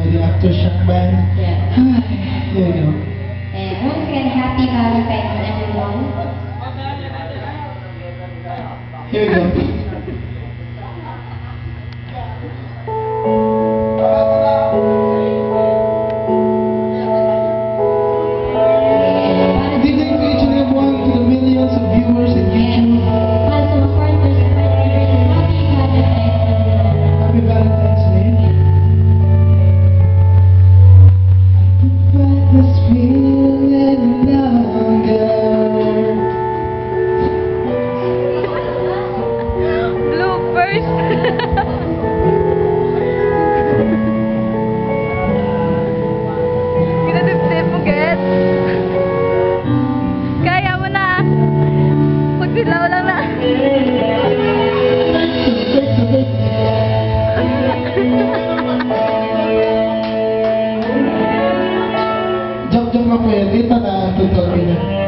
the Aftershock band. Yeah. Here we go. And once again, happy Valentine's, everyone. Here we go. Good day to each and everyone, to the millions of viewers in YouTube. Also, of course, there's a happy Valentine's, everyone. Happy Valentine's Day. I can fight this feeling any longer. Bloopers! Kinadip-dip mo, Get. Kaya mo na. Pagdilaw lang na. Joke lang po yan. Dito na tutuloy na.